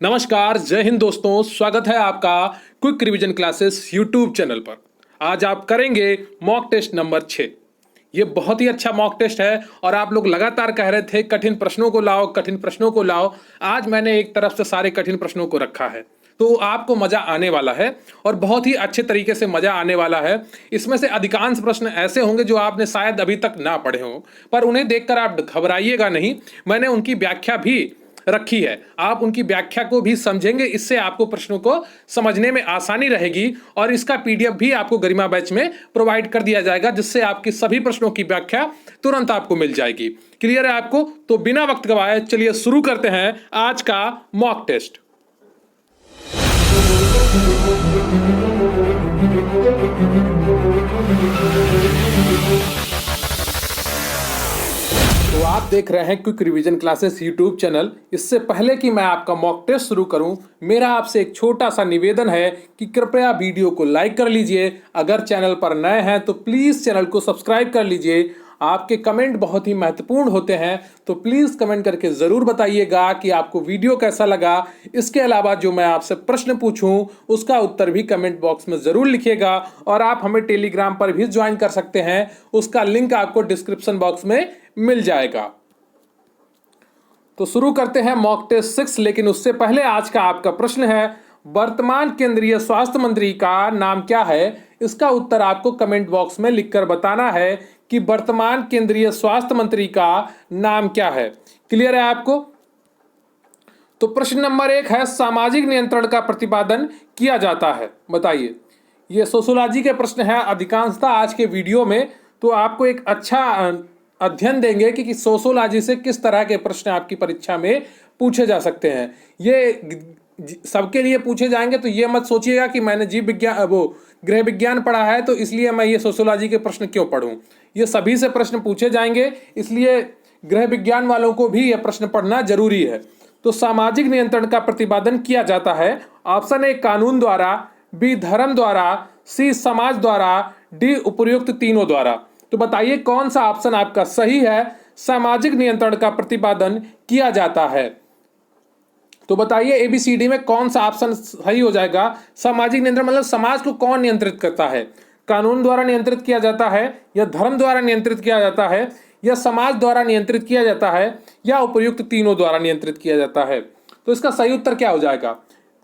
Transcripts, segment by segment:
नमस्कार, जय हिंद दोस्तों। स्वागत है आपका quick revision classes YouTube channel पर। आज आप करेंगे मॉक टेस्ट नंबर 6। ये बहुत ही अच्छा मॉक टेस्ट है और आप लोग लगातार कह रहे थे कठिन प्रश्नों को लाओ, कठिन प्रश्नों को लाओ। आज मैंने एक तरफ से सारे कठिन प्रश्नों को रखा है, तो आपको मजा आने वाला है और बहुत ही अच्छे तरीके से मजा आने वाला है। इसमें से अधिकांश प्रश्न ऐसे होंगे जो आपने शायद अभी तक ना पढ़े हों, पर उन्हें देखकर आप घबराइएगा नहीं। मैंने उनकी व्याख्या भी रखी है, आप उनकी व्याख्या को भी समझेंगे, इससे आपको प्रश्नों को समझने में आसानी रहेगी। और इसका पीडीएफ भी आपको गरिमा बैच में प्रोवाइड कर दिया जाएगा, जिससे आपकी सभी प्रश्नों की व्याख्या तुरंत आपको मिल जाएगी। क्लियर है आपको? तो बिना वक्त गवाए चलिए शुरू करते हैं आज का मॉक टेस्ट। तो आप देख रहे हैं quick revision classes YouTube channel. इससे पहले कि मैं आपका मॉक टेस्ट शुरू करूं, मेरा आपसे एक छोटा सा निवेदन है कि कृपया वीडियो को लाइक कर लीजिए। अगर चैनल पर नए हैं तो प्लीज़ चैनल को सब्सक्राइब कर लीजिए। आपके कमेंट बहुत ही महत्वपूर्ण होते हैं, तो प्लीज़ कमेंट करके ज़रूर बताइएगा कि आपको वीडियो कैसा लगा। इसके अलावा जो मैं आपसे प्रश्न पूछूं उसका उत्तर भी कमेंट बॉक्स में ज़रूर लिखिएगा। और आप हमें टेलीग्राम पर भी ज्वाइन कर सकते हैं, उसका लिंक आपको डिस्क्रिप्शन बॉक्स में मिल जाएगा। तो शुरू करते हैं मॉक टेस्ट 6। लेकिन उससे पहले आज का आपका प्रश्न है, वर्तमान केंद्रीय स्वास्थ्य मंत्री का नाम क्या है? इसका उत्तर आपको कमेंट बॉक्स में लिखकर बताना है कि वर्तमान केंद्रीय स्वास्थ्य मंत्री का नाम क्या है। क्लियर है आपको? तो प्रश्न नंबर 1 है, सामाजिक नियंत्रण का प्रतिपादन किया जाता है। बताइए। ये सोशियोलॉजी के प्रश्न है अधिकांशतः आज के वीडियो में, तो आपको एक अच्छा अध्ययन देंगे कि सोशियोलॉजी से किस तरह के प्रश्न आपकी परीक्षा में पूछे जा सकते हैं। ये सबके लिए पूछे जाएंगे, तो ये मत सोचिएगा कि मैंने जीव विज्ञान गृह विज्ञान पढ़ा है तो इसलिए मैं ये सोशियोलॉजी के प्रश्न क्यों पढ़ूं। ये सभी से प्रश्न पूछे जाएंगे, इसलिए गृह विज्ञान वालों को भी ये प्रश्न पढ़ना जरूरी है। तो सामाजिक नियंत्रण का प्रतिपादन किया जाता है। ऑप्शन ए कानून द्वारा, बी धर्म द्वारा, सी समाज द्वारा, डी उपर्युक्त तीनों द्वारा। तो बताइए कौन सा ऑप्शन आपका सही है? सामाजिक नियंत्रण का प्रतिपादन किया जाता है। तो बताइए ABCD में कौन सा ऑप्शन सही हो जाएगा? सामाजिक नियंत्रण मतलब समाज को कौन नियंत्रित करता है? कानून द्वारा नियंत्रित किया जाता है, या धर्म द्वारा नियंत्रित किया जाता है, या समाज द्वारा नियंत्रित किया जाता है, या उपर्युक्त तीनों द्वारा नियंत्रित किया जाता है? तो इसका सही उत्तर क्या हो जाएगा?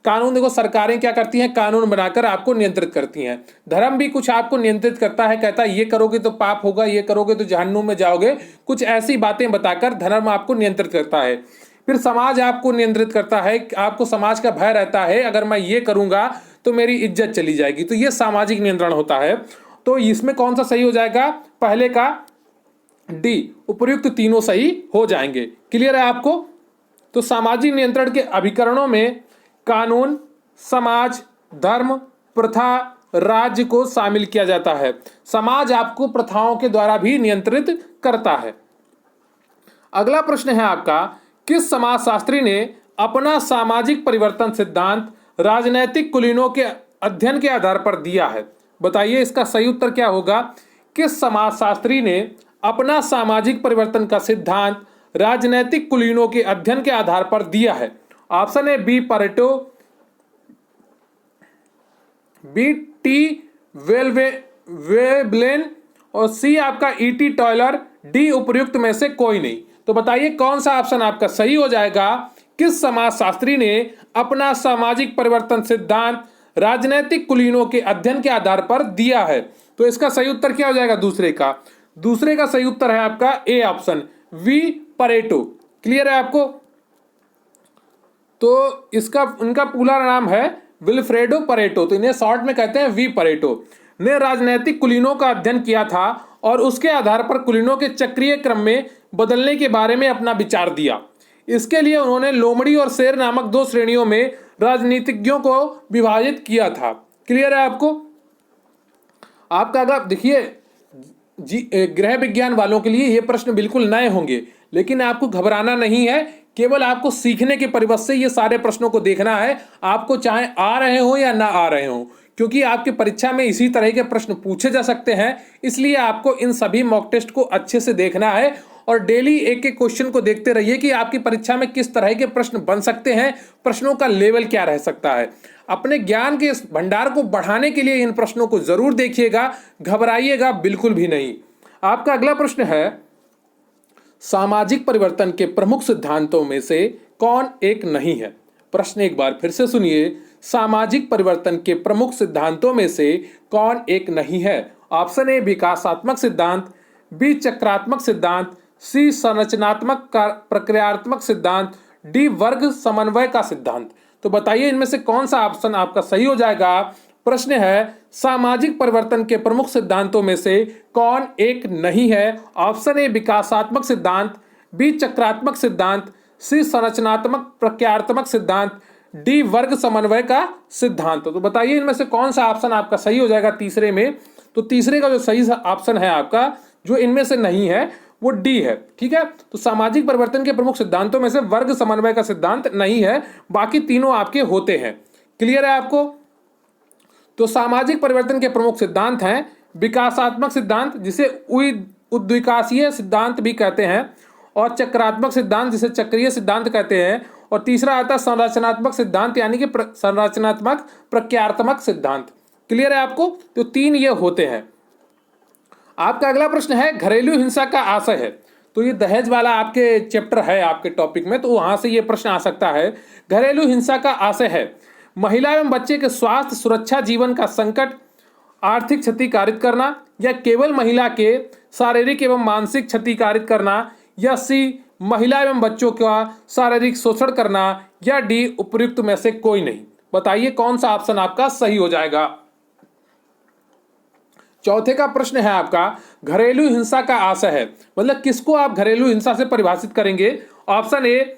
कानून, देखो सरकारें क्या करती हैं, कानून बनाकर आपको नियंत्रित करती हैं। धर्म भी कुछ आपको नियंत्रित करता है, कहता है ये करोगे तो पाप होगा, ये करोगे तो जहन्नुम में जाओगे, कुछ ऐसी बातें बताकर धर्म आपको नियंत्रित करता है। फिर समाज आपको नियंत्रित करता है, आपको समाज का भय रहता है, अगर मैं ये करूंगा तो मेरी इज्जत चली जाएगी, तो ये सामाजिक नियंत्रण होता है। तो इसमें कौन सा सही हो जाएगा? पहले का डी, उपर्युक्त तीनों सही हो जाएंगे। क्लियर है आपको? तो सामाजिक नियंत्रण के अभिकरणों में कानून, समाज, धर्म, प्रथा, राज्य को शामिल किया जाता है। समाज आपको प्रथाओं के द्वारा भी नियंत्रित करता है। अगला प्रश्न है आपका, किस समाजशास्त्री ने अपना सामाजिक परिवर्तन सिद्धांत राजनैतिक कुलीनों के अध्ययन के आधार पर दिया है? बताइए इसका सही उत्तर क्या होगा? किस समाजशास्त्री ने अपना सामाजिक परिवर्तन का सिद्धांत राजनैतिक कुलीनों के अध्ययन के आधार पर दिया है? Option A V Pareto, B T Veblen, और सी आपका E.T. टॉयलर, डी उपर्युक्त में से कोई नहीं। तो बताइए कौन सा ऑप्शन आपका सही हो जाएगा? किस समाजशास्त्री ने अपना सामाजिक परिवर्तन सिद्धांत राजनैतिक कुलीनों के अध्ययन के आधार पर दिया है? तो इसका सही उत्तर क्या हो जाएगा? दूसरे का सही उत्तर है आपका A option, V Pareto. Clear है आपको? तो इसका उनका पूरा नाम है विल्फ्रेडो परेटो, तो इन्हें शॉर्ट में कहते हैं वी परेटो। ने राजनैतिक कुलीनों का अध्ययन किया था और उसके आधार पर कुलीनों के चक्रीय क्रम में बदलने के बारे में अपना विचार दिया। इसके लिए उन्होंने लोमड़ी और शेर नामक दो श्रेणियों में राजनीतिज्ञों को विभाजित किया था। क्लियर है आपको? आपका अगर देखिए गृह विज्ञान वालों के लिए ये प्रश्न बिल्कुल नए होंगे, लेकिन आपको घबराना नहीं है। केवल आपको सीखने के परिवश से ये सारे प्रश्नों को देखना है, आपको चाहे आ रहे हो या ना आ रहे हो, क्योंकि आपकी परीक्षा में इसी तरह के प्रश्न पूछे जा सकते हैं। इसलिए आपको इन सभी मॉक टेस्ट को अच्छे से देखना है और डेली एक एक क्वेश्चन को देखते रहिए कि आपकी परीक्षा में किस तरह के प्रश्न बन सकते हैं, प्रश्नों का लेवल क्या रह सकता है। अपने ज्ञान के इस भंडार को बढ़ाने के लिए इन प्रश्नों को जरूर देखिएगा, घबराइएगा बिल्कुल भी नहीं। आपका अगला प्रश्न है, सामाजिक परिवर्तन के प्रमुख सिद्धांतों में से कौन एक नहीं है? प्रश्न एक बार फिर से सुनिए, सामाजिक परिवर्तन के प्रमुख सिद्धांतों में से कौन एक नहीं है? ऑप्शन ए विकासात्मक सिद्धांत, बी चक्रात्मक सिद्धांत, सी संरचनात्मक प्रक्रियात्मक सिद्धांत, डी वर्ग समन्वय का सिद्धांत। तो बताइए इनमें से कौन सा ऑप्शन आपका सही हो जाएगा। प्रश्न है, सामाजिक परिवर्तन के प्रमुख सिद्धांतों में से कौन एक नहीं है? ऑप्शन ए विकासात्मक सिद्धांत, बी चक्रात्मक सिद्धांत, सी संरचनात्मक प्रक्रियात्मक सिद्धांत, डी वर्ग समन्वय का सिद्धांत। तो बताइए इनमें से कौन सा ऑप्शन आपका सही हो जाएगा तीसरे में। तो तीसरे का जो सही ऑप्शन है आपका, जो इनमें से नहीं है, वो डी है। ठीक है, तो सामाजिक परिवर्तन के प्रमुख सिद्धांतों में से वर्ग समन्वय का सिद्धांत नहीं है, बाकी तीनों आपके होते हैं। क्लियर है आपको? तो सामाजिक परिवर्तन के प्रमुख सिद्धांत हैं विकासात्मक सिद्धांत, जिसे उद्विकासीय सिद्धांत भी कहते हैं, और चक्रात्मक सिद्धांत, जिसे चक्रीय सिद्धांत कहते हैं, और तीसरा आता है संरचनात्मक सिद्धांत, यानी कि संरचनात्मक प्रक्रियात्मक सिद्धांत। क्लियर है आपको? तो तीन ये होते हैं। आपका अगला प्रश्न है, घरेलू हिंसा का आशय है। तो ये दहेज वाला आपके चैप्टर है आपके टॉपिक में, तो वहां से ये प्रश्न आ सकता है। घरेलू हिंसा का आशय है महिला एवं बच्चे के स्वास्थ्य, सुरक्षा, जीवन का संकट, आर्थिक क्षति कारित करना, या केवल महिला के शारीरिक एवं मानसिक क्षति कारित करना, या सी महिला एवं बच्चों का शारीरिक शोषण करना, या डी उपयुक्त में से कोई नहीं। बताइए कौन सा ऑप्शन आपका सही हो जाएगा। चौथे का प्रश्न है आपका, घरेलू हिंसा का आशय है, मतलब किसको आप घरेलू हिंसा से परिभाषित करेंगे। ऑप्शन ए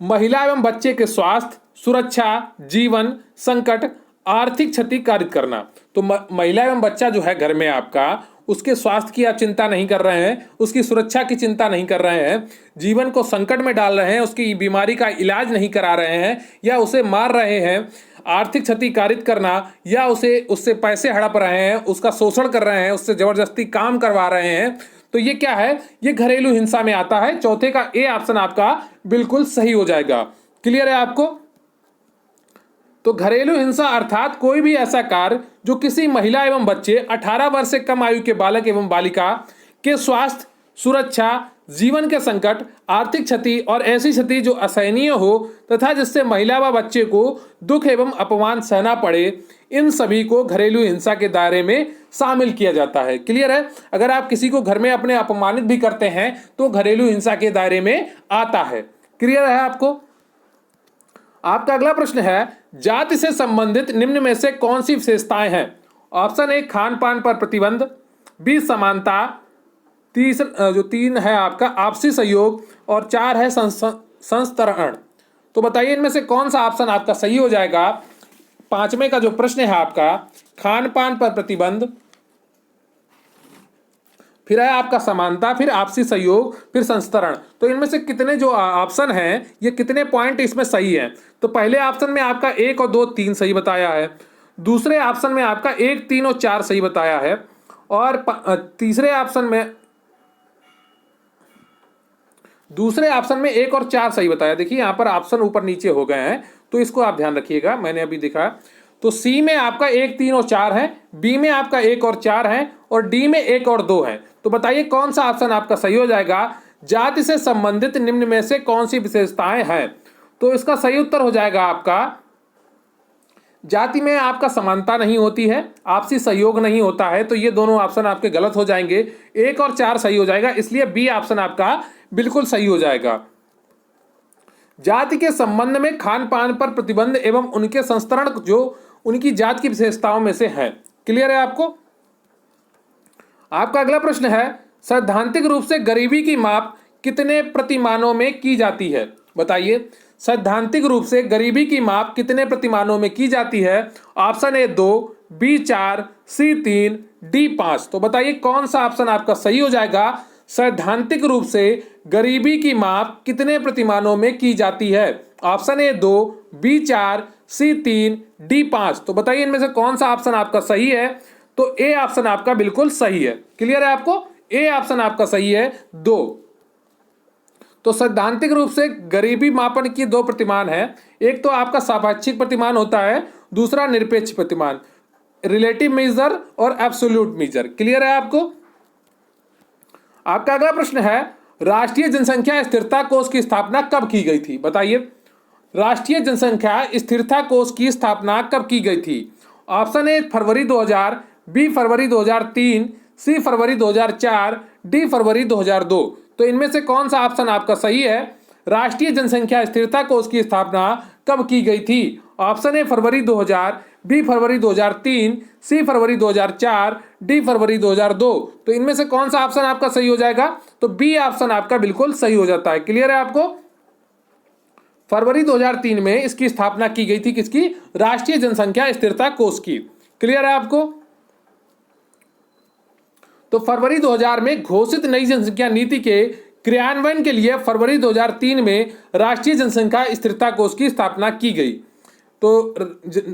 महिला एवं बच्चे के स्वास्थ्य, सुरक्षा, जीवन संकट, आर्थिक क्षति कारित करना। तो महिला एवं बच्चा जो है घर में आपका, उसके स्वास्थ्य की आप चिंता नहीं कर रहे हैं, उसकी सुरक्षा की चिंता नहीं कर रहे हैं, जीवन को संकट में डाल रहे हैं, उसकी बीमारी का इलाज नहीं करा रहे हैं, या उसे मार रहे हैं, आर्थिक क्षति कारित करना, या उससे पैसे हड़प रहे हैं, उसका शोषण कर रहे हैं, उससे जबरदस्ती काम करवा रहे हैं। तो ये क्या है? ये घरेलू हिंसा में आता है। चौथे का ए ऑप्शन आपका बिल्कुल सही हो जाएगा। क्लियर है आपको? तो घरेलू हिंसा अर्थात कोई भी ऐसा कार्य जो किसी महिला एवं बच्चे, 18 वर्ष से कम आयु के बालक एवं बालिका के स्वास्थ्य, सुरक्षा, जीवन के संकट, आर्थिक क्षति और ऐसी क्षति जो असहनीय हो तथा जिससे महिला व बच्चे को दुख एवं अपमान सहना पड़े, इन सभी को घरेलू हिंसा के दायरे में शामिल किया जाता है। क्लियर है? अगर आप किसी को घर में अपने अपमानित भी करते हैं तो घरेलू हिंसा के दायरे में आता है। क्लियर है आपको? आपका अगला प्रश्न है, जाति से संबंधित निम्न में से कौन सी विशेषताएं हैं। ऑप्शन ए खान पान पर प्रतिबंध, बी समानता, जो 3 है आपका आपसी सहयोग, और 4 है संस्तरण। तो बताइए इनमें से कौन सा ऑप्शन आपका सही हो जाएगा। पांचवें का जो प्रश्न है आपका, खान पान पर प्रतिबंध, फिर है आपका समानता, फिर आपसी सहयोग, फिर संस्तरण। तो इनमें से कितने जो ऑप्शन हैं, ये कितने पॉइंट इसमें सही हैं। तो पहले ऑप्शन में आपका 1 और 2 3 सही बताया है, दूसरे ऑप्शन में आपका 1 3 और 4 सही बताया है, और तीसरे ऑप्शन में दूसरे ऑप्शन में 1 और 4 सही बताया। देखिए यहाँ पर ऑप्शन ऊपर नीचे हो गए हैं, तो इसको आप ध्यान रखिएगा। मैंने अभी दिखा, तो सी में आपका 1 3 और 4 है, बी में आपका 1 और 4 है, और डी में 1 और 2 है। तो बताइए कौन सा ऑप्शन आपका सही हो जाएगा। जाति से संबंधित निम्न में से कौन सी विशेषताएं हैं। तो इसका सही उत्तर हो जाएगा आपका, जाति में आपका समानता नहीं होती है, आपसी सहयोग नहीं होता है। तो ये दोनों ऑप्शन आपके गलत हो जाएंगे। 1 और 4 सही हो जाएगा, इसलिए बी ऑप्शन आपका बिल्कुल सही हो जाएगा। जाति के संबंध में खान पान पर प्रतिबंध एवं उनके संस्तरण जो उनकी जात की विशेषताओं में से है। क्लियर है आपको? आपका अगला प्रश्न है, सैद्धांतिक रूप से गरीबी की माप कितने प्रतिमानों में की जाती है। बताइए सैद्धांतिक रूप से गरीबी की माप कितने प्रतिमानों में की जाती है। Option A 2, B 4, C 3, D 5। तो बताइए कौन सा ऑप्शन आपका सही हो जाएगा। सैद्धांतिक रूप से गरीबी की माप कितने प्रतिमानों में की जाती है। Option A 2, B 4, C 3, D 5। तो बताइए इनमें से कौन सा ऑप्शन आपका सही है। तो ए ऑप्शन आपका बिल्कुल सही है। क्लियर है आपको? ए ऑप्शन आपका सही है 2। तो सैद्धांतिक रूप से गरीबी मापन की दो प्रतिमान है, एक तो आपका सापेक्षिक प्रतिमान होता है, दूसरा निरपेक्ष प्रतिमान, रिलेटिव मेजर और एब्सोल्यूट मेजर। क्लियर है आपको? आपका अगला प्रश्न है, राष्ट्रीय जनसंख्या स्थिरता कोष की स्थापना कब की गई थी? बताइए, राष्ट्रीय जनसंख्या स्थिरता कोष की स्थापना कब की गई थी? ऑप्शन ए फरवरी 2000, बी फरवरी 2003, सी फरवरी 2004, डी फरवरी 2002। तो इनमें से कौन सा ऑप्शन आपका सही है? राष्ट्रीय जनसंख्या स्थिरता कोष की स्थापना कब की गई थी? ऑप्शन ए फरवरी 2000, बी फरवरी 2003, सी फरवरी 2004, डी फरवरी 2002। तो इनमें से कौन सा ऑप्शन आपका सही हो जाएगा? तो बी ऑप्शन आपका बिल्कुल सही हो जाता है। क्लियर है आपको? फरवरी 2003 में इसकी स्थापना की गई थी, किसकी? राष्ट्रीय जनसंख्या स्थिरता कोष की। क्लियर है आपको? तो फरवरी 2000 में घोषित नई जनसंख्या नीति के क्रियान्वयन के लिए फरवरी 2003 में राष्ट्रीय जनसंख्या स्थिरता कोष की स्थापना की गई। तो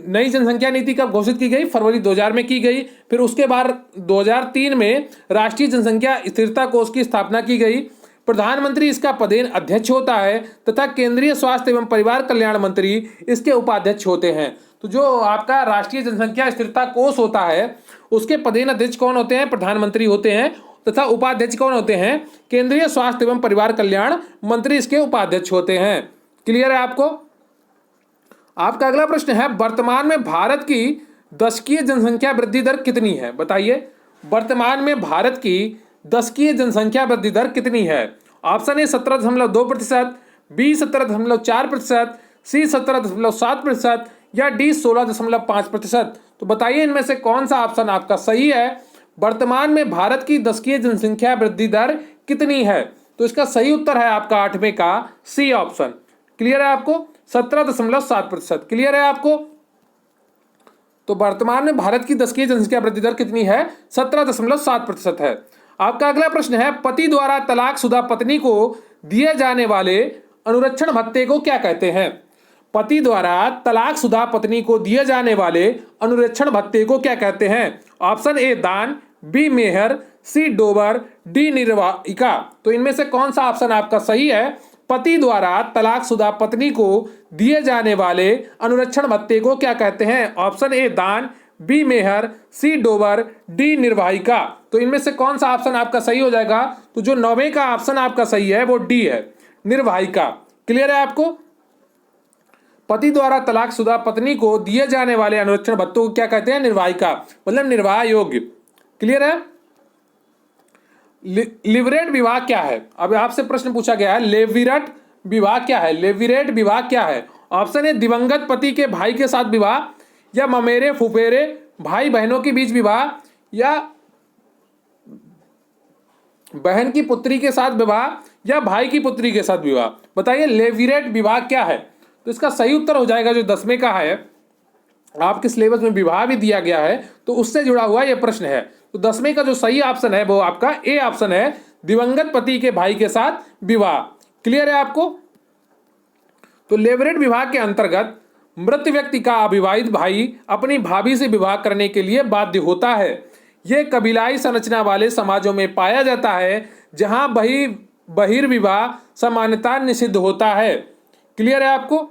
नई जनसंख्या नीति कब घोषित की गई? फरवरी 2000 में की गई। फिर उसके बाद 2003 में राष्ट्रीय जनसंख्या स्थिरता कोष की स्थापना की गई। प्रधानमंत्री इसका पदेन अध्यक्ष होता है तथा केंद्रीय स्वास्थ्य एवं परिवार कल्याण मंत्री इसके उपाध्यक्ष होते हैं। तो जो आपका राष्ट्रीय जनसंख्या स्थिरता कोष होता है उसके पदेन अध्यक्ष कौन होते हैं? प्रधानमंत्री होते हैं तथा उपाध्यक्ष कौन होते हैं? केंद्रीय स्वास्थ्य एवं परिवार कल्याण मंत्री इसके उपाध्यक्ष होते हैं। क्लियर है आपको? आपका अगला प्रश्न है, वर्तमान में भारत की दशकीय जनसंख्या वृद्धि दर कितनी है? बताइए, वर्तमान में भारत की दशकीय जनसंख्या वृद्धि दर कितनी है? ऑप्शन ए 17.2%, बी 17.4%, सी 17.7% या डी 16.5%। तो बताइए इनमें से कौन सा ऑप्शन आपका सही है? वर्तमान में भारत की दशकीय जनसंख्या वृद्धि दर कितनी है? तो इसका सही उत्तर है आपका 8वें का सी ऑप्शन। क्लियर है आपको? 17.7%। क्लियर है आपको? तो वर्तमान में भारत की दशकीय जनसंख्या वृद्धि दर कितनी है? 17.7% है। आपका अगला प्रश्न है, पति द्वारा तलाकशुदा पत्नी को दिए जाने वाले अनुरक्षण भत्ते को क्या कहते हैं? पति द्वारा तलाकशुदा पत्नी को दिए जाने वाले अनुरक्षण भत्ते को क्या कहते हैं? ऑप्शन ए दान, बी मेहर, सी डोबर, डी निर्वाहिका। तो इनमें से कौन सा ऑप्शन आपका सही है? पति द्वारा तलाकशुदा पत्नी को दिए जाने वाले अनुरक्षण भत्ते को क्या कहते हैं? ऑप्शन ए दान, बी मेहर, सी डोबर, डी निर्वाहिका। तो इनमें से कौन सा ऑप्शन आपका सही हो जाएगा? तो जो 9वें का ऑप्शन आपका सही है वो डी है, निर्वाहिका। क्लियर है आपको? पति द्वारा तलाकशुदा पत्नी को दिए जाने वाले अनुरक्षण भत्तों को क्या कहते हैं? निर्वाहिका, मतलब निर्वाह योग्य। क्लियर है? लिवरेट विवाह क्या है? अब आपसे प्रश्न पूछा गया है, लेविरेट विवाह क्या है? लेविरेट विवाह क्या है? ऑप्शन ए दिवंगत पति के भाई के साथ विवाह, या ममेरे फुफेरे भाई बहनों के बीच विवाह, या बहन की पुत्री के साथ विवाह, या भाई की पुत्री के साथ विवाह। बताइए लेविरेट विवाह क्या है? तो इसका सही उत्तर हो जाएगा जो 10वें का है। आपके सिलेबस में विवाह भी दिया गया है तो उससे जुड़ा हुआ यह प्रश्न है। तो 10वें का जो सही ऑप्शन है वो आपका ए ऑप्शन है, दिवंगत पति के भाई के साथ विवाह। क्लियर है आपको? तो लेवरेट विवाह के अंतर्गत मृत व्यक्ति का अविवाहित भाई अपनी भाभी से विवाह करने के लिए बाध्य होता है। यह कबीलाई संरचना वाले समाजों में पाया जाता है जहां बहिर्विवाह सामान्यतः निषिद्ध होता है। क्लियर है आपको?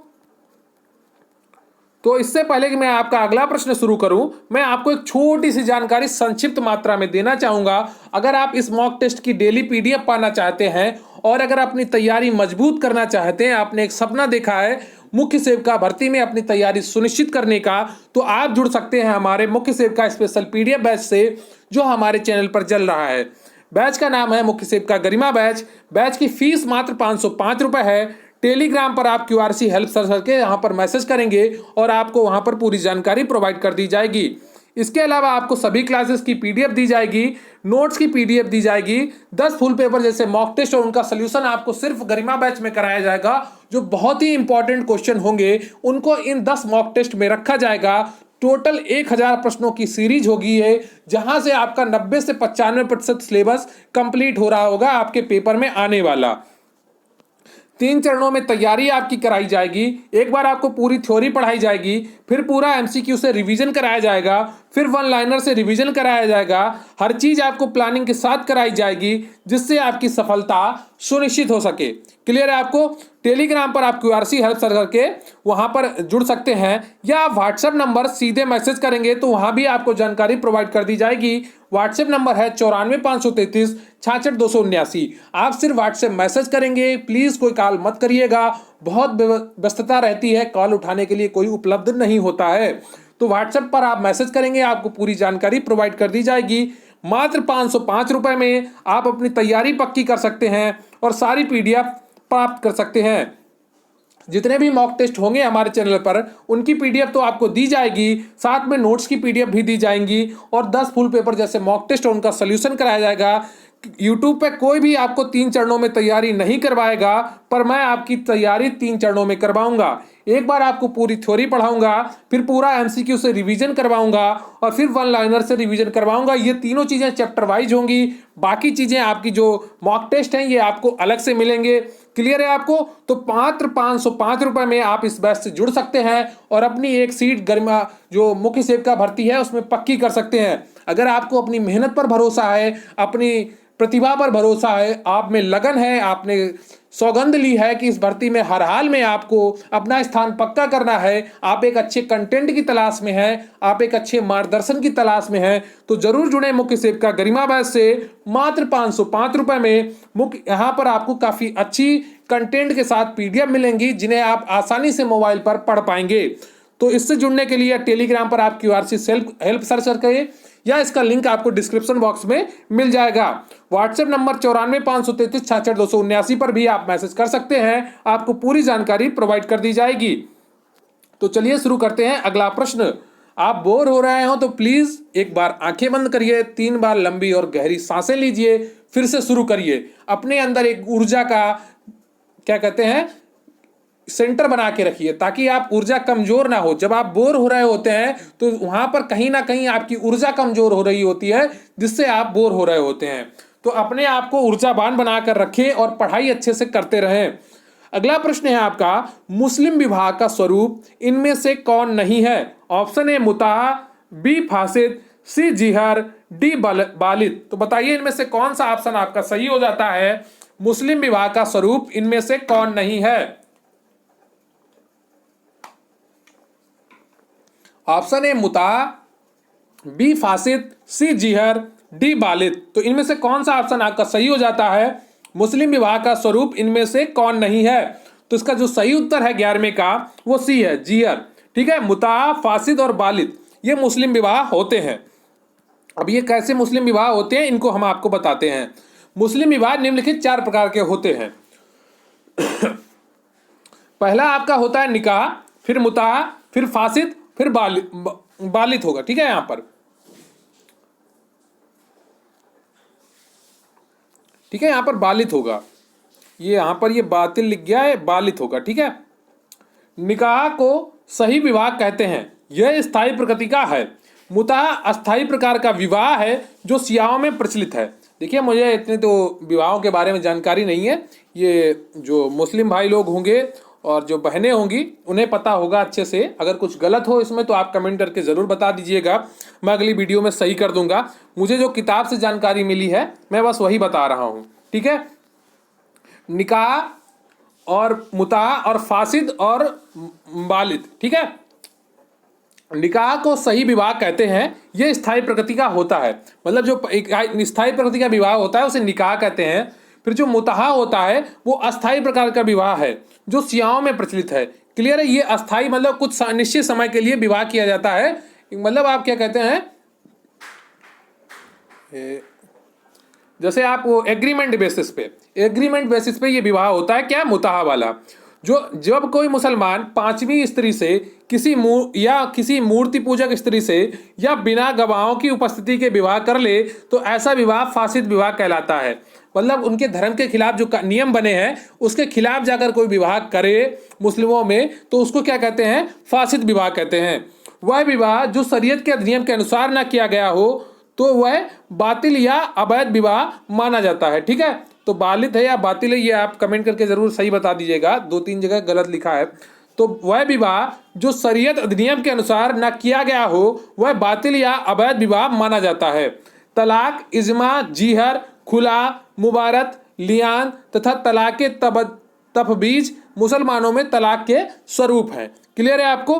तो इससे पहले कि मैं आपका अगला प्रश्न शुरू करूं, मैं आपको एक छोटी सी जानकारी संक्षिप्त मात्रा में देना चाहूंगा। अगर आप इस मॉक टेस्ट की डेली पीडीएफ पाना चाहते हैं और अगर अपनी तैयारी मजबूत करना चाहते हैं, आपने एक सपना देखा है मुख्य सेविका भर्ती में अपनी तैयारी सुनिश्चित करने का, तो आप जुड़ सकते हैं हमारे मुख्य सेविका स्पेशल पीडीएफ बैच से जो हमारे चैनल पर चल रहा है। बैच का नाम है मुख्य सेविका गरिमा बैच। बैच की फीस मात्र 505 रुपये है। टेलीग्राम पर आप QRC हेल्प सर्च करके यहाँ पर मैसेज करेंगे और आपको वहाँ पर पूरी जानकारी प्रोवाइड कर दी जाएगी। इसके अलावा आपको सभी क्लासेस की पीडीएफ दी जाएगी, नोट्स की पीडीएफ दी जाएगी, 10 फुल पेपर जैसे मॉक टेस्ट और उनका सोल्यूशन आपको सिर्फ गरिमा बैच में कराया जाएगा। जो बहुत ही इंपॉर्टेंट क्वेश्चन होंगे उनको इन 10 मॉक टेस्ट में रखा जाएगा। टोटल 1000 प्रश्नों की सीरीज होगी है, जहां से आपका 90 से 95% सिलेबस कंप्लीट हो रहा होगा आपके पेपर में आने वाला। 3 चरणों में तैयारी आपकी कराई जाएगी। एक बार आपको पूरी थ्योरी पढ़ाई जाएगी, फिर पूरा एमसीक्यू से रिवीजन कराया जाएगा, फिर वन लाइनर से रिवीजन कराया जाएगा। हर चीज आपको प्लानिंग के साथ कराई जाएगी जिससे आपकी सफलता सुनिश्चित हो सके। क्लियर है आपको? टेलीग्राम पर आप क्यूआरसी हेल्प सर करके वहां पर जुड़ सकते हैं, या आप व्हाट्सएप नंबर सीधे मैसेज करेंगे तो वहां भी आपको जानकारी प्रोवाइड कर दी जाएगी। व्हाट्सएप नंबर है 94 533 66 279। आप सिर्फ व्हाट्सएप मैसेज करेंगे, प्लीज कोई कॉल मत करिएगा, बहुत व्यस्तता रहती है, कॉल उठाने के लिए कोई उपलब्ध नहीं होता है। तो व्हाट्सएप पर आप मैसेज करेंगे, आपको पूरी जानकारी प्रोवाइड कर दी जाएगी। मात्र 505 रुपए में आप अपनी तैयारी पक्की कर सकते हैं और सारी पीडीएफ प्राप्त कर सकते हैं। जितने भी मॉक टेस्ट होंगे हमारे चैनल पर उनकी पीडीएफ तो आपको दी जाएगी, साथ में नोट्स की पीडीएफ भी दी जाएंगी, और 10 फुल पेपर जैसे मॉक टेस्ट उनका सोल्यूशन कराया जाएगा। यूट्यूब पे कोई भी आपको 3 चरणों में तैयारी नहीं करवाएगा, पर मैं आपकी तैयारी 3 चरणों में करवाऊंगा। एक बार आपको पूरी थ्योरी पढ़ाऊंगा, फिर पूरा एमसीक्यू से रिवीजन करवाऊंगा, और फिर वन लाइनर से रिवीजन करवाऊंगा। ये तीनों चीजें चैप्टर वाइज होंगी, बाकी चीजें आपकी जो मॉक टेस्ट हैं ये आपको अलग से मिलेंगे। क्लियर है आपको? तो मात्र 505 रुपए में आप इस बैच से जुड़ सकते हैं और अपनी एक सीट गरिमा जो मुख्य सेविका भर्ती है उसमें पक्की कर सकते हैं। अगर आपको अपनी मेहनत पर भरोसा है, अपनी प्रतिभा पर भरोसा है, आप में लगन है, आपने सौगंध ली है कि इस भर्ती में हर हाल में आपको अपना स्थान पक्का करना है, आप एक अच्छे कंटेंट की तलाश में हैं, आप एक अच्छे मार्गदर्शन की तलाश में हैं, तो जरूर जुड़े मुख्य सेविका गरिमा बैच से। मात्र 505 रुपए में मुख्य यहाँ पर आपको काफी अच्छी कंटेंट के साथ पीडीएफ मिलेंगी जिन्हें आप आसानी से मोबाइल पर पढ़ पाएंगे। तो इससे जुड़ने के लिए टेलीग्राम पर आप क्यूआरसी हेल्प सर्च करके, या इसका लिंक आपको डिस्क्रिप्शन बॉक्स में मिल जाएगा। व्हाट्सएप नंबर 94 533 66 279 पर भी आप मैसेज कर सकते हैं, आपको पूरी जानकारी प्रोवाइड कर दी जाएगी। तो चलिए शुरू करते हैं। अगला प्रश्न, आप बोर हो रहे हो तो प्लीज एक बार आंखें बंद करिए, 3 बार लंबी और गहरी सांसें लीजिए, फिर से शुरू करिए। अपने अंदर एक ऊर्जा का क्या कहते हैं सेंटर बना के रखिए ताकि आप ऊर्जा कमजोर ना हो। जब आप बोर हो रहे होते हैं तो वहां पर कहीं ना कहीं आपकी ऊर्जा कमजोर हो रही होती है जिससे आप बोर हो रहे होते हैं। तो अपने आप को ऊर्जावान बनाकर रखें और पढ़ाई अच्छे से करते रहें। अगला प्रश्न है आपका, मुस्लिम विवाह का स्वरूप इनमें से कौन नहीं है? ऑप्शन ए मुताहा, बी फासिद, सी जिहर, डी बालिद। तो बताइए इनमें से कौन सा ऑप्शन आपका सही हो जाता है? मुस्लिम विवाह का स्वरूप इनमें से कौन नहीं है? ऑप्शन ए मुताहा, बी फासिद, सी जिहर, डी बालिद। तो इनमें से कौन सा ऑप्शन आपका सही हो जाता है? मुस्लिम विवाह का स्वरूप इनमें से कौन नहीं है? तो इसका जो सही उत्तर है 11वें का वो सी है, जिहर। ठीक है, मुताहा, फासिद और बालिद ये मुस्लिम विवाह होते हैं। अब ये कैसे मुस्लिम विवाह होते हैं इनको हम आपको बताते हैं। मुस्लिम विवाह निम्नलिखित 4 प्रकार के होते हैं। पहला आपका होता है निकाह, फिर मुताहा, फिर फासिद, फिर बालिद होगा। ठीक है, यहां पर ठीक है, यहां पर बालिद होगा, ये यहां पर ये बातिल लिख गया है, बालिद होगा। ठीक है, निकाह को सही विवाह कहते हैं, यह स्थायी प्रकृति का है। मुताहा अस्थायी प्रकार का विवाह है जो शियाओं में प्रचलित है। देखिए मुझे इतने तो विवाहों के बारे में जानकारी नहीं है, ये जो मुस्लिम भाई लोग होंगे और जो बहनें होंगी उन्हें पता होगा अच्छे से। अगर कुछ गलत हो इसमें तो आप कमेंट करके ज़रूर बता दीजिएगा, मैं अगली वीडियो में सही कर दूंगा। मुझे जो किताब से जानकारी मिली है मैं बस वही बता रहा हूँ। ठीक है, निकाह और मुताहा और फासिद और बालिद। ठीक है, निकाह को सही विवाह कहते हैं, यह स्थायी प्रकृति का होता है। मतलब जो स्थायी प्रकृति का विवाह होता है उसे निकाह कहते हैं। फिर जो मुताहा होता है वो अस्थायी प्रकार का विवाह है जो शियाओं में प्रचलित है। क्लियर है, ये अस्थायी मतलब कुछ निश्चित समय के लिए विवाह किया जाता है। मतलब आप क्या कहते हैं, जैसे आप वो एग्रीमेंट बेसिस पे ये विवाह होता है। क्या? मुताहा वाला। जो जब कोई मुसलमान 5वीं स्त्री से किसी मूर्ति पूजक स्त्री से या बिना गवाहों की उपस्थिति के विवाह कर ले तो ऐसा विवाह फासिद विवाह कहलाता है। मतलब उनके धर्म के खिलाफ जो नियम बने हैं उसके खिलाफ जाकर कोई विवाह करे मुस्लिमों में तो उसको क्या कहते हैं? फासिद विवाह कहते हैं। वह विवाह जो शरीयत के अधिनियम के अनुसार ना किया गया हो तो वह बातिल या अवैध विवाह माना जाता है। ठीक है, तो बालित है या बातिल है, ये आप कमेंट करके जरूर सही बता दीजिएगा, 2-3 जगह गलत लिखा है। तो वह विवाह जो शरीयत अधिनियम के अनुसार न किया गया हो वह बातिल या अवैध विवाह माना जाता है। तलाक, इजमा, जीहर, खुला, मुबारत, लियान तथा तलाक तफबीज मुसलमानों में तलाक के स्वरूप हैं। क्लियर है आपको?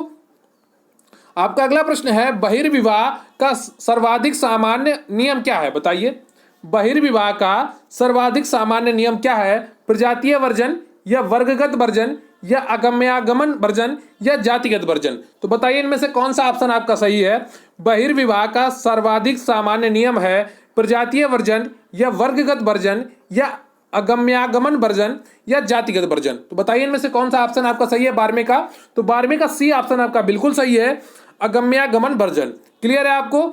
आपका अगला प्रश्न है, बहिर्विवाह का सर्वाधिक सामान्य नियम क्या है? बताइए, बहिर्विवाह का सर्वाधिक सामान्य नियम क्या है? प्रजातीय वर्जन या वर्गगत वर्जन या अगम्यागमन वर्जन या जातिगत वर्जन? तो बताइए इनमें से कौन सा ऑप्शन आपका सही है। बहिर्विवाह का सर्वाधिक सामान्य नियम है प्रजातीय वर्जन या वर्गगत वर्जन या अगम्यागमन वर्जन या जातिगत वर्जन। तो बताइए इनमें से कौन सा ऑप्शन आपका सही है 12वें का? तो 12वें का सी ऑप्शन आपका बिल्कुल सही है, अगम्यागमन वर्जन। क्लियर है आपको?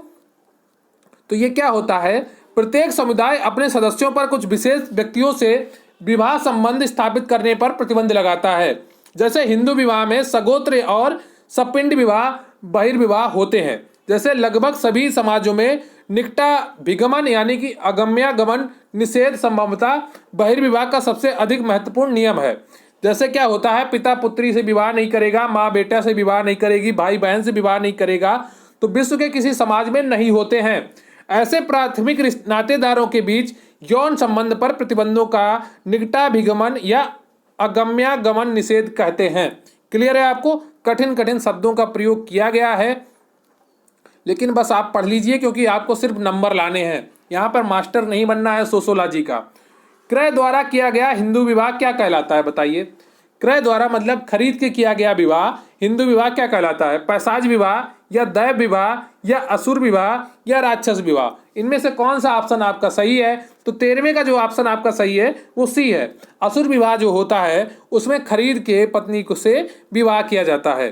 तो ये क्या होता है, प्रत्येक समुदाय अपने सदस्यों पर कुछ विशेष व्यक्तियों से विवाह संबंध स्थापित करने पर प्रतिबंध लगाता है। जैसे हिंदू विवाह में सगोत्र और सपिंड विवाह बहिर्विवाह होते हैं। जैसे लगभग सभी समाजों में निकटाभिगमन यानी कि अगम्यागमन निषेध संभवतः बहिर्विवाह का सबसे अधिक महत्वपूर्ण नियम है। जैसे क्या होता है, पिता पुत्री से विवाह नहीं करेगा, माँ बेटा से विवाह नहीं करेगी, भाई बहन से विवाह नहीं करेगा, तो विश्व के किसी समाज में नहीं होते हैं। ऐसे प्राथमिक नातेदारों के बीच यौन संबंध पर प्रतिबंधों का निकटाभिगमन या अगम्यागमन निषेध कहते हैं। क्लियर है आपको? कठिन कठिन शब्दों का प्रयोग किया गया है, लेकिन बस आप पढ़ लीजिए क्योंकि आपको सिर्फ नंबर लाने हैं, यहाँ पर मास्टर नहीं बनना है सोशोलॉजी का। क्रय द्वारा किया गया हिंदू विवाह क्या कहलाता है? बताइए, क्रय द्वारा मतलब खरीद के किया गया विवाह हिंदू विवाह क्या कहलाता है? पैसाज विवाह या दैव विवाह या असुर विवाह या राक्षस विवाह? इनमें से कौन सा ऑप्शन आपका सही है? तो 13वें का जो ऑप्शन आपका सही है वो सी है। असुर विवाह जो होता है उसमें खरीद के पत्नी को से विवाह किया जाता है।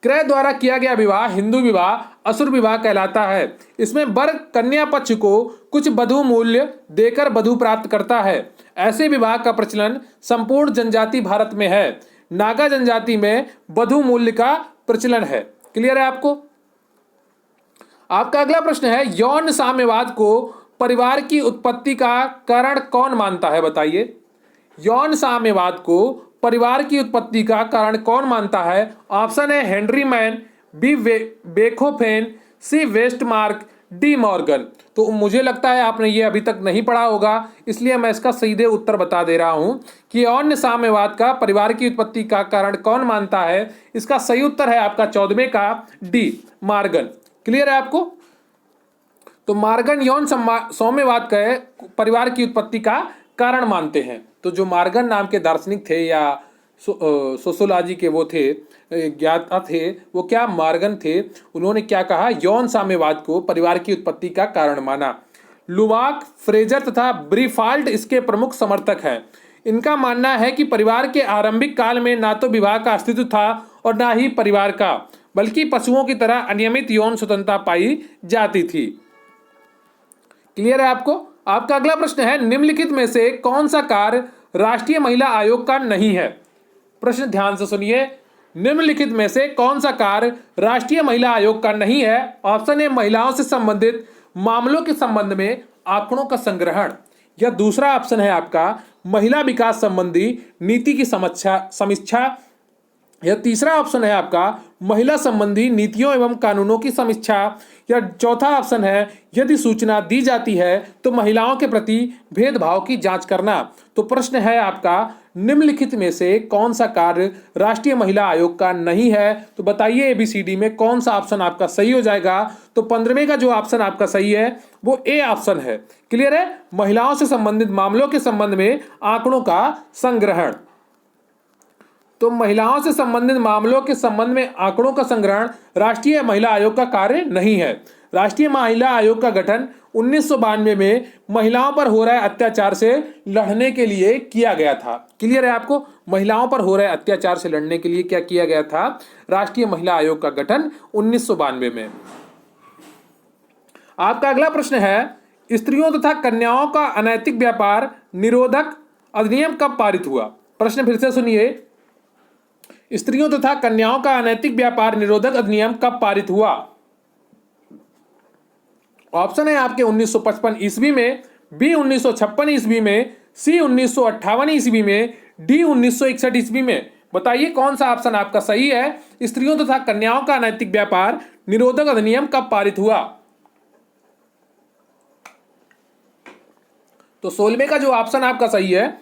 क्रय द्वारा किया गया विवाह हिंदू विवाह असुर विवाह कहलाता है। इसमें वर कन्या पक्ष को कुछ वधु मूल्य देकर वधु प्राप्त करता है। ऐसे विवाह का प्रचलन संपूर्ण जनजाति भारत में है। नागा जनजाति में वधु मूल्य का प्रचलन है। क्लियर है आपको? आपका अगला प्रश्न है, यौन साम्यवाद को परिवार की उत्पत्ति का कारण कौन मानता है? बताइए, यौन साम्यवाद को परिवार की उत्पत्ति का कारण कौन मानता है? ऑप्शन है हेनरी मैन, बी बेथोवेन, सी वेस्टमार्क, डी मॉर्गन। तो मुझे लगता है आपने ये अभी तक नहीं पढ़ा होगा, इसलिए मैं इसका सीधे उत्तर बता दे रहा हूं कि यौन साम्यवाद का परिवार की उत्पत्ति का कारण कौन मानता है। इसका सही उत्तर है आपका 14वें का डी मॉर्गन। क्लियर है आपको? तो मॉर्गन यौन साम्यवाद का परिवार की उत्पत्ति का कारण मानते हैं। तो जो मॉर्गन नाम के दार्शनिक थे या सोशोलॉजी के वो थे ज्ञाता थे, वो क्या मॉर्गन थे, उन्होंने क्या कहा, यौन साम्यवाद को परिवार की उत्पत्ति का कारण माना। लुवाक, फ्रेजर तथा ब्रीफाल्ट इसके प्रमुख समर्थक हैं। इनका मानना है कि परिवार के आरंभिक काल में ना तो विवाह का अस्तित्व था और ना ही परिवार का, बल्कि पशुओं की तरह अनियमित यौन स्वतंत्रता पाई जाती थी। क्लियर है आपको? आपका अगला प्रश्न है, निम्नलिखित में से कौन सा कार्य राष्ट्रीय महिला आयोग का नहीं है? प्रश्न ध्यान से सुनिए, निम्नलिखित में से कौन सा कार्य राष्ट्रीय महिला आयोग का नहीं है? ऑप्शन ए महिलाओं से संबंधित मामलों के संबंध में आंकड़ों का संग्रहण, या दूसरा ऑप्शन है आपका महिला विकास संबंधी नीति की समीक्षा, या तीसरा ऑप्शन है आपका महिला संबंधी नीतियों एवं कानूनों की समीक्षा, या चौथा ऑप्शन है यदि सूचना दी जाती है तो महिलाओं के प्रति भेदभाव की जांच करना। तो प्रश्न है आपका, निम्नलिखित में से कौन सा कार्य राष्ट्रीय महिला आयोग का नहीं है? तो बताइए ABCD में कौन सा ऑप्शन आपका सही हो जाएगा? तो 15वें का जो ऑप्शन आपका सही है वो ए ऑप्शन है। क्लियर है? महिलाओं से संबंधित मामलों के संबंध में आंकड़ों का संग्रहण। तो महिलाओं से संबंधित मामलों के संबंध में आंकड़ों का संग्रहण राष्ट्रीय महिला आयोग का कार्य नहीं है। राष्ट्रीय महिला आयोग का गठन 1992 में महिलाओं पर हो रहे अत्याचार से लड़ने के लिए किया गया था। क्लियर है आपको? महिलाओं पर हो रहे अत्याचार से लड़ने के लिए क्या किया गया था? राष्ट्रीय महिला आयोग का गठन 1992 में। आपका अगला प्रश्न है, स्त्रियों तथा कन्याओं का अनैतिक व्यापार निरोधक अधिनियम कब पारित हुआ? प्रश्न फिर से सुनिए, स्त्रियों तथा कन्याओं का अनैतिक व्यापार निरोधक अधिनियम कब पारित हुआ? ऑप्शन है आपके 1955 ईस्वी में, बी 1956 ईस्वी में, सी 1958 ईस्वी में, डी 1961 ईस्वी में। बताइए कौन सा ऑप्शन आपका सही है। स्त्रियों तथा कन्याओं का अनैतिक व्यापार निरोधक अधिनियम कब पारित हुआ? तो 16वें का जो ऑप्शन आपका सही है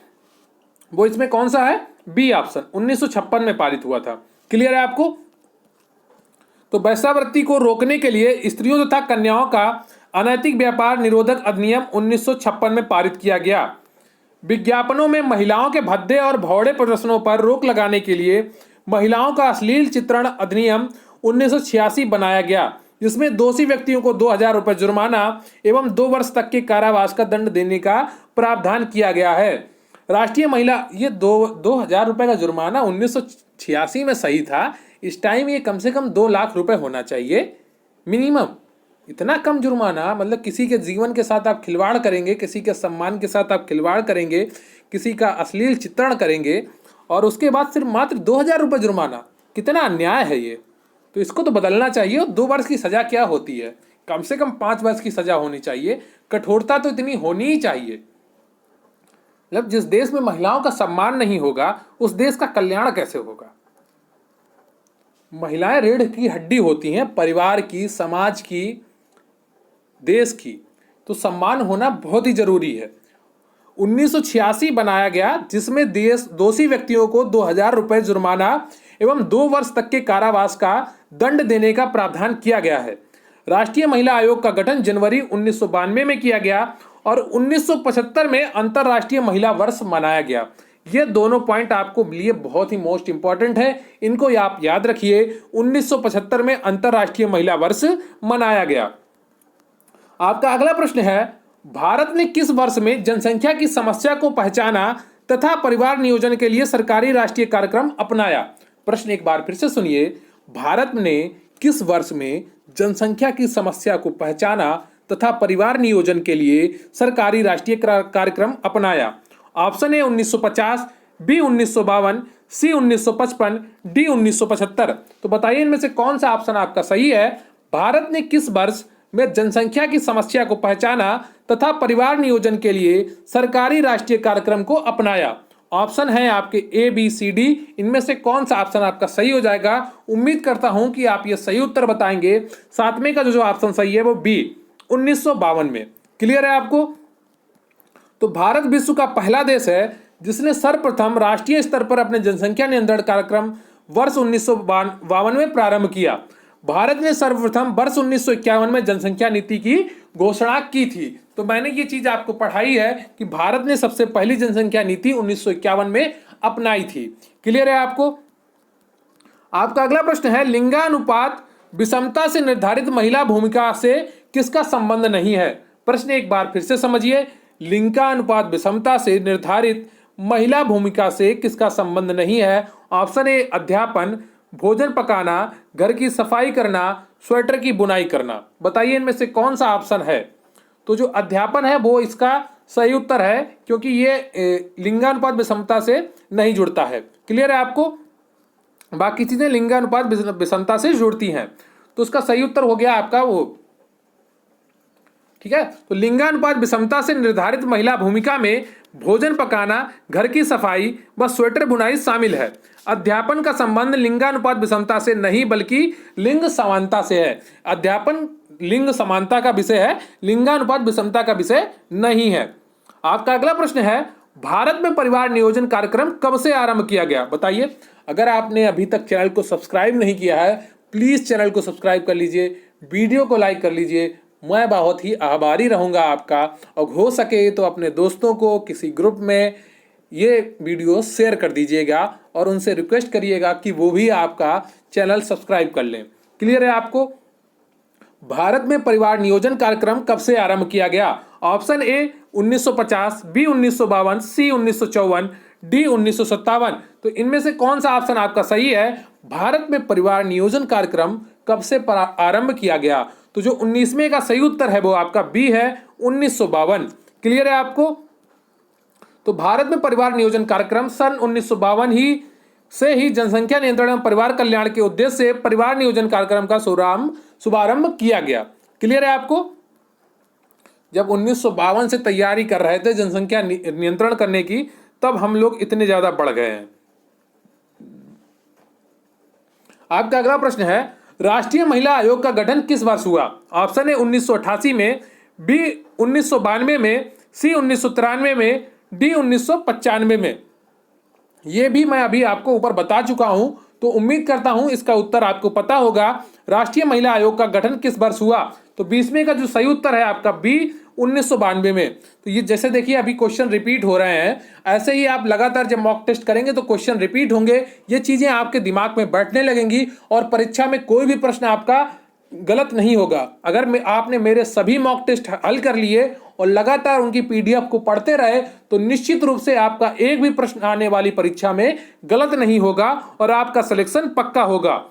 वो इसमें कौन सा है? बी ऑप्शन, 1956 में पारित हुआ था। क्लियर है आपको? तो वेश्यावृत्ति को रोकने के लिए स्त्रियों तथा कन्याओं का अनैतिक व्यापार निरोधक अधिनियम 1956 में पारित किया गया। विज्ञापनों में महिलाओं के भद्दे और भौड़े प्रदर्शनों पर रोक लगाने के लिए महिलाओं का अश्लील चित्रण अधिनियम 1986 बनाया गया, जिसमें दोषी व्यक्तियों को 2000 रुपये जुर्माना एवं 2 वर्ष तक के कारावास का दंड देने का प्रावधान किया गया है। राष्ट्रीय महिला, ये 2000 रुपये का जुर्माना 1986 में सही था। इस टाइम ये कम से कम 2 लाख रुपए होना चाहिए मिनिमम। इतना कम जुर्माना, मतलब किसी के जीवन के साथ आप खिलवाड़ करेंगे, किसी के सम्मान के साथ आप खिलवाड़ करेंगे, किसी का अश्लील चित्रण करेंगे और उसके बाद सिर्फ मात्र 2000 रुपये जुर्माना। कितना अन्याय है ये। तो इसको तो बदलना चाहिए। और 2 वर्ष की सज़ा क्या होती है? कम से कम 5 वर्ष की सज़ा होनी चाहिए। कठोरता तो इतनी होनी ही चाहिए। मतलब जिस देश में महिलाओं का सम्मान नहीं होगा उस देश का कल्याण कैसे होगा? महिलाएं रीढ़ की हड्डी होती हैं, परिवार की, समाज की, देश की। तो सम्मान होना बहुत ही जरूरी है। 1986 बनाया गया, जिसमें दोषी व्यक्तियों को 2000 रुपये जुर्माना एवं 2 वर्ष तक के कारावास का दंड देने का प्रावधान किया गया है। राष्ट्रीय महिला आयोग का गठन जनवरी 1992 में किया गया और 1975 में अंतर्राष्ट्रीय महिला वर्ष मनाया गया। ये दोनों पॉइंट आपको लिए बहुत ही मोस्ट इंपॉर्टेंट है, इनको आप याद रखिए। 1975 में अंतर्राष्ट्रीय महिला वर्ष मनाया गया। आपका अगला प्रश्न है, भारत ने किस वर्ष में जनसंख्या की समस्या को पहचाना तथा परिवार नियोजन के लिए सरकारी राष्ट्रीय कार्यक्रम अपनाया? प्रश्न एक बार फिर से सुनिए। भारत ने किस वर्ष में जनसंख्या की समस्या को पहचाना तथा परिवार नियोजन के लिए सरकारी राष्ट्रीय कार्यक्रम अपनाया? Option A 1950, B 1952, C 1955, D 1975। तो बताइए इनमें से कौन सा ऑप्शन आपका सही है। भारत ने किस वर्ष में जनसंख्या की समस्या को पहचाना तथा परिवार नियोजन के लिए सरकारी राष्ट्रीय कार्यक्रम को अपनाया? ऑप्शन है आपके ए, बी, सी, डी। इनमें से कौन सा ऑप्शन आपका सही हो जाएगा? उम्मीद करता हूं कि आप ये सही उत्तर बताएंगे। 7वें का जो ऑप्शन सही है वो बी, 1952 में। क्लियर है आपको? तो भारत विश्व का पहला देश है जिसने सर्वप्रथम राष्ट्रीय स्तर पर अपने जनसंख्या नियंत्रण कार्यक्रम वर्ष 1952 में प्रारंभ किया। भारत ने सर्वप्रथम वर्ष 1951 में जनसंख्या नीति की घोषणा की थी। तो मैंने ये चीज आपको पढ़ाई है कि भारत ने सबसे पहली जनसंख्या नीति 1951 में अपनाई थी। क्लियर है आपको? आपका अगला प्रश्न है, लिंगानुपात विषमता से निर्धारित महिला भूमिका से किसका संबंध नहीं है? प्रश्न एक बार फिर से समझिए। लिंगानुपात विषमता से निर्धारित महिला भूमिका से किसका संबंध नहीं है? ऑप्शन ए अध्यापन, भोजन पकाना, घर की सफाई करना, स्वेटर की बुनाई करना। बताइए इनमें से कौन सा ऑप्शन है। तो जो अध्यापन है वो इसका सही उत्तर है, क्योंकि ये लिंगानुपात विषमता से नहीं जुड़ता है। क्लियर है आपको? बाकी चीजें लिंगानुपात विषमता से जुड़ती हैं। तो उसका सही उत्तर हो गया आपका वो, ठीक है। तो लिंगानुपात विषमता से निर्धारित महिला भूमिका में भोजन पकाना, घर की सफाई व स्वेटर बुनाई शामिल है। अध्यापन का संबंध लिंगानुपात विषमता से नहीं बल्कि लिंग समानता से है। अध्यापन लिंग समानता का विषय है, लिंगानुपात विषमता का विषय नहीं है। आपका अगला प्रश्न है, भारत में परिवार नियोजन कार्यक्रम कब से आरंभ किया गया? बताइए। अगर आपने अभी तक चैनल को सब्सक्राइब नहीं किया है, प्लीज चैनल को सब्सक्राइब कर लीजिए, वीडियो को लाइक कर लीजिए। मैं बहुत ही आभारी रहूंगा आपका। और हो सके तो अपने दोस्तों को किसी ग्रुप में ये वीडियो शेयर कर दीजिएगा और उनसे रिक्वेस्ट करिएगा कि वो भी आपका चैनल सब्सक्राइब कर लें। क्लियर है आपको? भारत में परिवार नियोजन कार्यक्रम कब से आरंभ किया गया? Option A 1950, B 1952, C 1954, D 1957। तो इनमें से कौन सा ऑप्शन आपका सही है? भारत में परिवार नियोजन कार्यक्रम कब से आरंभ किया गया? तो जो 19वें का सही उत्तर है वो आपका बी है, 1952। क्लियर है आपको? तो भारत में परिवार नियोजन कार्यक्रम सन 1952 ही से ही जनसंख्या नियंत्रण एवं परिवार कल्याण के उद्देश्य से परिवार नियोजन कार्यक्रम का शुभारंभ किया गया। क्लियर है आपको? जब 1952 से तैयारी कर रहे थे जनसंख्या नियंत्रण करने की, तब हम लोग इतने ज्यादा बढ़ गए हैं। आपका अगला प्रश्न है, राष्ट्रीय महिला आयोग का गठन किस वर्ष हुआ? ऑप्शन ए 1988 में, बी 1992 में, सी 1993 में, डी 1995 में। ये भी मैं अभी आपको ऊपर बता चुका हूं, तो उम्मीद करता हूं इसका उत्तर आपको पता होगा। राष्ट्रीय महिला आयोग का गठन किस वर्ष हुआ? तो 20वें का जो सही उत्तर है आपका बी 1992 में। तो ये जैसे देखिए अभी क्वेश्चन रिपीट हो रहे हैं, ऐसे ही आप लगातार जब मॉक टेस्ट करेंगे तो क्वेश्चन रिपीट होंगे, ये चीजें आपके दिमाग में बैठने लगेंगी और परीक्षा में कोई भी प्रश्न आपका गलत नहीं होगा। अगर आपने मेरे सभी मॉक टेस्ट हल कर लिए और लगातार उनकी पीडीएफ को पढ़ते रहे तो निश्चित रूप से आपका एक भी प्रश्न आने वाली परीक्षा में गलत नहीं होगा और आपका सिलेक्शन पक्का होगा।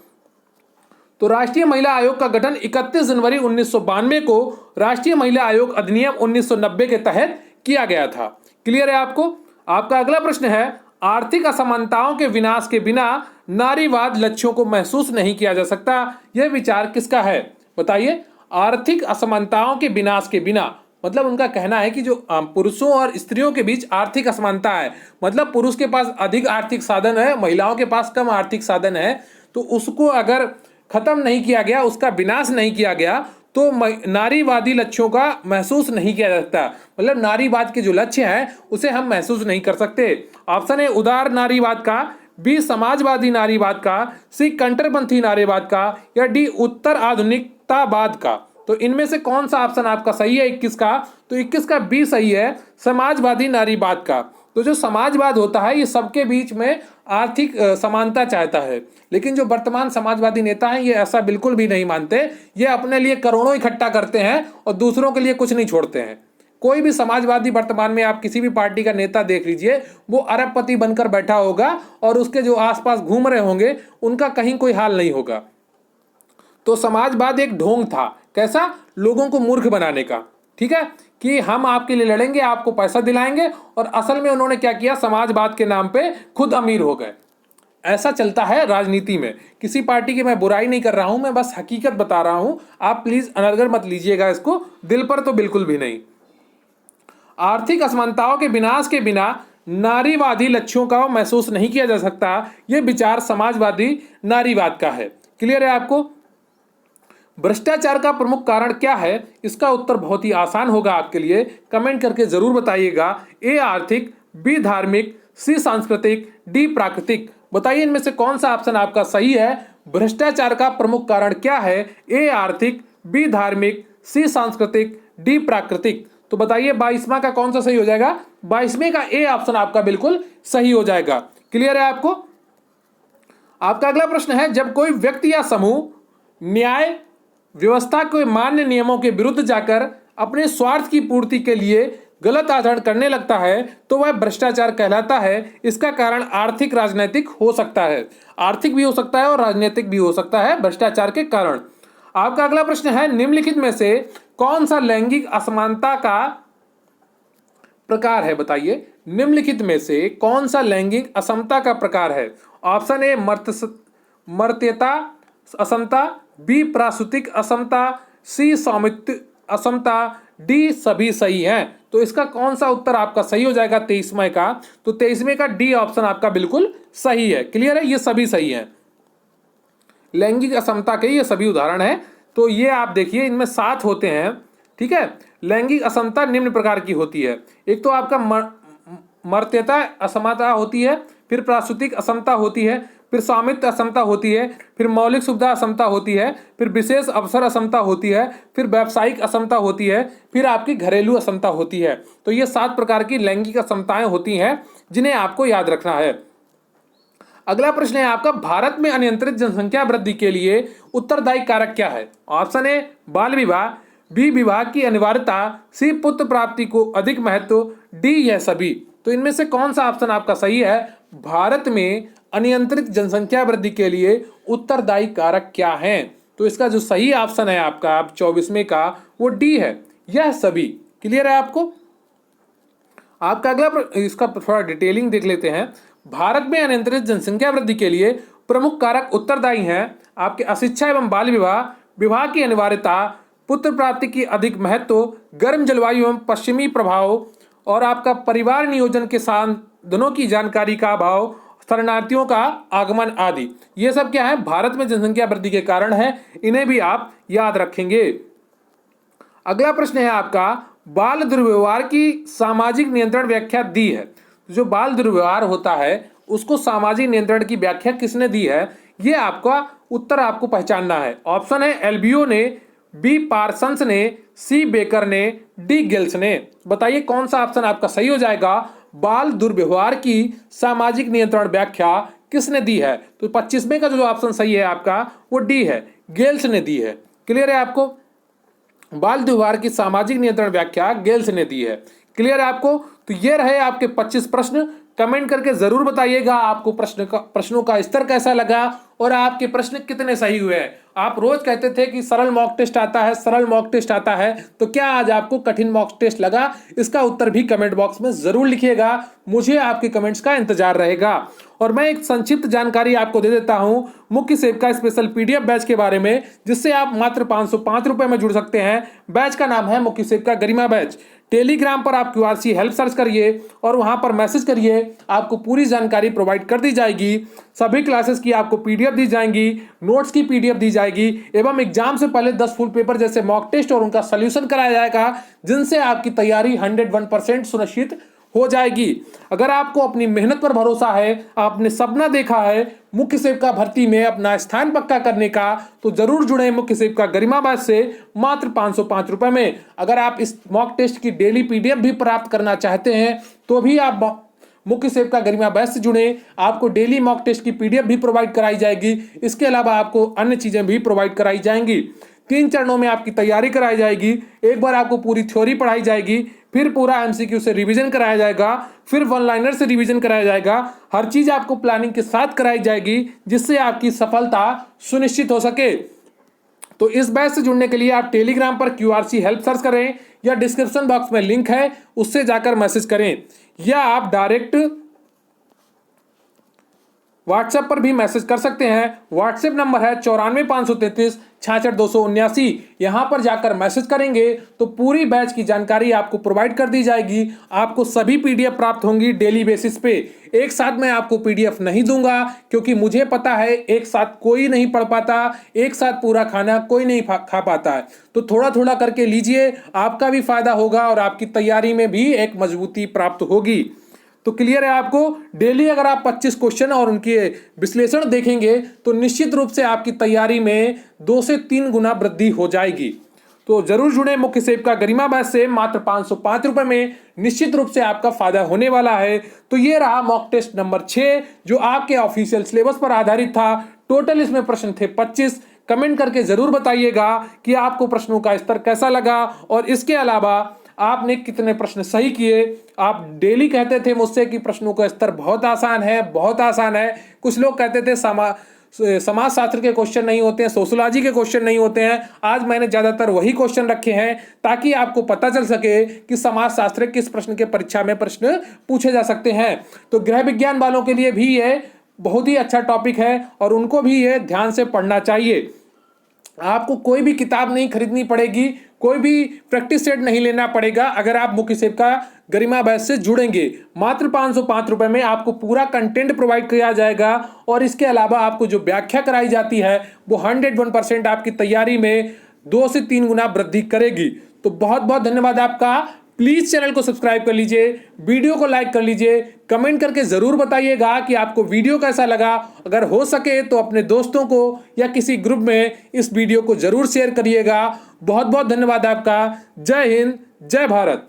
तो राष्ट्रीय महिला आयोग का गठन 31 जनवरी 1992 को राष्ट्रीय महिला आयोग अधिनियम 1990 के तहत किया गया था। क्लियर है आपको? आपका अगला प्रश्न है, आर्थिक असमानताओं के विनाश के बिना नारीवाद लक्ष्यों को महसूस नहीं किया जा सकता, यह विचार किसका है? बताइए। आर्थिक असमानताओं के विनाश के बिना मतलब उनका कहना है कि जो पुरुषों और स्त्रियों के बीच आर्थिक असमानता है, मतलब पुरुष के पास अधिक आर्थिक साधन है, महिलाओं के पास कम आर्थिक साधन है, तो उसको अगर खत्म नहीं किया गया, उसका विनाश नहीं किया गया, तो नारीवादी लक्ष्यों का महसूस नहीं किया जा सकता। मतलब नारीवाद के जो लक्ष्य हैं उसे हम महसूस नहीं कर सकते। ऑप्शन ए उदार नारीवाद का, बी समाजवादी नारीवाद का, सी कट्टरपंथी नारीवाद का, या डी उत्तर आधुनिकतावाद का। तो इनमें से कौन सा ऑप्शन आपका सही है 21 का? तो 21 का बी सही है, समाजवादी नारीवाद का। तो जो समाजवाद होता है ये सबके बीच में आर्थिक समानता चाहता है, लेकिन जो वर्तमान समाजवादी नेता हैं ये ऐसा बिल्कुल भी नहीं मानते। ये अपने लिए करोड़ों इकट्ठा करते हैं और दूसरों के लिए कुछ नहीं छोड़ते हैं। कोई भी समाजवादी वर्तमान में आप किसी भी पार्टी का नेता देख लीजिए, वो अरबपति बनकर बैठा होगा और उसके जो आसपास घूम रहे होंगे उनका कहीं कोई हाल नहीं होगा। तो समाजवाद एक ढोंग था, कैसा? लोगों को मूर्ख बनाने का, ठीक है, कि हम आपके लिए लड़ेंगे, आपको पैसा दिलाएंगे, और असल में उन्होंने क्या किया, समाजवाद के नाम पे खुद अमीर हो गए। ऐसा चलता है राजनीति में। किसी पार्टी की मैं बुराई नहीं कर रहा हूं, मैं बस हकीकत बता रहा हूं, आप प्लीज अनर्गल मत लीजिएगा इसको दिल पर, तो बिल्कुल भी नहीं। आर्थिक असमानताओं के विनाश के बिना नारीवादी लक्ष्यों का महसूस नहीं किया जा सकता, यह विचार समाजवादी नारीवाद का है। क्लियर है आपको? भ्रष्टाचार का प्रमुख कारण क्या है? इसका उत्तर बहुत ही आसान होगा आपके लिए, कमेंट करके जरूर बताइएगा। ए आर्थिक, बी धार्मिक, सी सांस्कृतिक, डी प्राकृतिक। बताइए इनमें से कौन सा ऑप्शन आपका सही है? भ्रष्टाचार का प्रमुख कारण क्या है? ए आर्थिक, बी धार्मिक, सी सांस्कृतिक, डी प्राकृतिक। तो बताइए 22वां का कौन सा सही हो जाएगा? 22वें का ए ऑप्शन आपका बिल्कुल सही हो जाएगा। क्लियर है आपको? आपका अगला प्रश्न है, जब कोई व्यक्ति या समूह न्याय व्यवस्था के मान्य नियमों के विरुद्ध जाकर अपने स्वार्थ की पूर्ति के लिए गलत आचरण करने लगता है तो वह भ्रष्टाचार कहलाता है। इसका कारण आर्थिक राजनीतिक हो सकता है, आर्थिक भी हो सकता है और राजनीतिक भी हो सकता है भ्रष्टाचार के कारण। आपका अगला प्रश्न है, निम्नलिखित में से कौन सा लैंगिक असमानता का प्रकार है? बताइए निम्नलिखित में से कौन सा लैंगिक असमता का प्रकार है? ऑप्शन ए मर्त्यता असमता, बी प्रासूतिक असमता, सी स्वामित्व असमता, डी सभी सही हैं। तो इसका कौन सा उत्तर आपका सही हो जाएगा 23वें का? तो 23वें का डी ऑप्शन आपका बिल्कुल सही है। क्लियर है? ये सभी सही हैं। लैंगिक असमता के ये सभी उदाहरण हैं। तो ये आप देखिए इनमें 7 होते हैं, ठीक है। लैंगिक असमता निम्न प्रकार की होती है। एक तो आपका मर्त्यता असमता होती है, फिर प्रासूतिक असमता होती है, फिर स्वामित्व असमता होती है, फिर मौलिक सुविधा असमता होती है, फिर विशेष अवसर असमता होती है, फिर व्यावसायिक असमता होती है, फिर आपकी घरेलू असमता होती है। तो ये 7 प्रकार की लैंगिक असमताएं होती हैं जिन्हें आपको याद रखना है। अगला प्रश्न है आपका, भारत में अनियंत्रित जनसंख्या वृद्धि के लिए उत्तरदायी कारक क्या है? ऑप्शन ए बाल विवाह, बी विवाह की अनिवार्यता, सी पुत्र प्राप्ति को अधिक महत्व, डी यह सभी। तो इनमें से कौन सा ऑप्शन आपका सही है? भारत में अनियंत्रित जनसंख्या वृद्धि के लिए उत्तरदायी कारक क्या हैं? तो इसका जो सही ऑप्शन है आपका आप 24वें का, वो डी है, यह सभी। क्लियर है आपको? आपका अगला इसका थोड़ा डिटेलिंग देख लेते हैं। भारत में अनियंत्रित जनसंख्या वृद्धि के लिए प्रमुख कारक उत्तरदायी हैं आपके अशिक्षा एवं बाल विवाह, विवाह की अनिवार्यता, पुत्र प्राप्ति की अधिक महत्व, गर्म जलवायु एवं पश्चिमी प्रभाव, और आपका परिवार नियोजन के साधनों की जानकारी का अभाव, शरणार्थियों का आगमन आदि। ये सब क्या है, भारत में जनसंख्या वृद्धि के कारण है। इन्हें भी आप याद रखेंगे। अगला प्रश्न है आपका, बाल दुर्व्यवहार की सामाजिक नियंत्रण व्याख्या दी है। जो बाल दुर्व्यवहार होता है उसको सामाजिक नियंत्रण की व्याख्या किसने दी है, ये आपका उत्तर आपको पहचानना है। ऑप्शन है एल्बियो ने, बी पार्सन्स ने, सी बेकर ने, डी गिल्स ने। बताइए कौन सा ऑप्शन आपका सही हो जाएगा। बाल दुर्व्यवहार की सामाजिक नियंत्रण व्याख्या किसने दी है, तो 25वें का जो ऑप्शन सही है आपका वो डी है, गेल्स ने दी है। क्लियर है आपको, बाल दुर्व्यवहार की सामाजिक नियंत्रण व्याख्या गेल्स ने दी है। क्लियर है आपको। तो ये रहे आपके 25 प्रश्न। कमेंट करके जरूर बताइएगा आपको प्रश्नों का स्तर कैसा लगा और आपके प्रश्न कितने सही हुए। आप रोज कहते थे कि सरल मॉक टेस्ट आता है, सरल मॉक टेस्ट आता है, तो क्या आज आपको कठिन मॉक टेस्ट लगा? इसका उत्तर भी कमेंट बॉक्स में जरूर लिखिएगा, मुझे आपके कमेंट्स का इंतजार रहेगा। और मैं एक संक्षिप्त जानकारी आपको दे देता हूं मुख्य सेविका स्पेशल पीडीएफ बैच के बारे में, जिससे आप मात्र 505 रुपए में जुड़ सकते हैं। बैच का नाम है मुख्य सेविका गरिमा बैच। टेलीग्राम पर आप QRC हेल्प सर्च करिए और वहां पर मैसेज करिए, आपको पूरी जानकारी प्रोवाइड कर दी जाएगी। सभी क्लासेस की आपको पीडीएफ दी जाएंगी, नोट्स की पीडीएफ दी जाएगी एवं एग्जाम से पहले 10 फुल पेपर जैसे मॉक टेस्ट और उनका सॉल्यूशन कराया जाएगा, जिनसे आपकी तैयारी 101% सुनिश्चित हो जाएगी। अगर आपको अपनी मेहनत पर भरोसा है, आपने सपना देखा है मुख्य सेविका भर्ती में अपना स्थान पक्का करने का, तो जरूर जुड़े मुख्य सेविका गरिमा बैच से मात्र 505 रुपए में। अगर आप इस मॉक टेस्ट की डेली पीडीएफ भी प्राप्त करना चाहते हैं तो भी आप मुख्य सेविका गरिमा बैच से जुड़े, आपको डेली मॉक टेस्ट की पीडीएफ भी प्रोवाइड कराई जाएगी। इसके अलावा आपको अन्य चीजें भी प्रोवाइड कराई जाएंगी। 3 चरणों में आपकी तैयारी कराई जाएगी। एक बार आपको पूरी थ्योरी पढ़ाई जाएगी, फिर पूरा MCQ से रिवीजन कराया जाएगा, फिर वन लाइनर से रिवीजन कराया जाएगा। हर चीज आपको प्लानिंग के साथ कराई जाएगी, जिससे आपकी सफलता सुनिश्चित हो सके। तो इस बैच से जुड़ने के लिए आप टेलीग्राम पर QRC हेल्प सर्च करें या डिस्क्रिप्शन बॉक्स में लिंक है उससे जाकर मैसेज करें, या आप डायरेक्ट व्हाट्सएप पर भी मैसेज कर सकते हैं। व्हाट्सएप नंबर है 94 533 66 279। यहां पर जाकर मैसेज करेंगे तो पूरी बैच की जानकारी आपको प्रोवाइड कर दी जाएगी। आपको सभी पीडीएफ प्राप्त होंगी डेली बेसिस पे। एक साथ मैं आपको पीडीएफ नहीं दूंगा, क्योंकि मुझे पता है एक साथ कोई नहीं पढ़ पाता, एक साथ पूरा खाना कोई नहीं खा पाता है। तो थोड़ा थोड़ा करके लीजिए, आपका भी फायदा होगा और आपकी तैयारी में भी एक मजबूती प्राप्त होगी। तो क्लियर है आपको। डेली अगर आप 25 क्वेश्चन और उनके विश्लेषण देखेंगे तो निश्चित रूप से आपकी तैयारी में 2 से 3 गुना वृद्धि हो जाएगी। तो जरूर जुड़े मुख्य सेविका गरिमा बैच से मात्र 505 रुपए में, निश्चित रूप से आपका फायदा होने वाला है। तो ये रहा मॉक टेस्ट नंबर 6 जो आपके ऑफिशियल सिलेबस पर आधारित था। टोटल इसमें प्रश्न थे 25। कमेंट करके जरूर बताइएगा कि आपको प्रश्नों का स्तर कैसा लगा और इसके अलावा आपने कितने प्रश्न सही किए। आप डेली कहते थे मुझसे कि प्रश्नों का स्तर बहुत आसान है, बहुत आसान है। कुछ लोग कहते थे समाज शास्त्र के क्वेश्चन नहीं होते हैं, सोशियोलॉजी के क्वेश्चन नहीं होते हैं। आज मैंने ज्यादातर वही क्वेश्चन रखे हैं ताकि आपको पता चल सके कि समाज शास्त्र किस प्रश्न के परीक्षा में प्रश्न पूछे जा सकते हैं। तो गृह विज्ञान वालों के लिए भी ये बहुत ही अच्छा टॉपिक है और उनको भी ये ध्यान से पढ़ना चाहिए। आपको कोई भी किताब नहीं खरीदनी पड़ेगी, कोई भी प्रैक्टिस सेट नहीं लेना पड़ेगा अगर आप मुख्य सेविका गरिमा बैच से जुड़ेंगे। मात्र 505 रुपए में आपको पूरा कंटेंट प्रोवाइड किया जाएगा और इसके अलावा आपको जो व्याख्या कराई जाती है वो 101% आपकी तैयारी में 2 से 3 गुना वृद्धि करेगी। तो बहुत बहुत धन्यवाद आपका। प्लीज चैनल को सब्सक्राइब कर लीजिए, वीडियो को लाइक कर लीजिए, कमेंट करके जरूर बताइएगा कि आपको वीडियो कैसा लगा। अगर हो सके तो अपने दोस्तों को या किसी ग्रुप में इस वीडियो को जरूर शेयर करिएगा। बहुत बहुत धन्यवाद आपका। जय हिंद, जय भारत।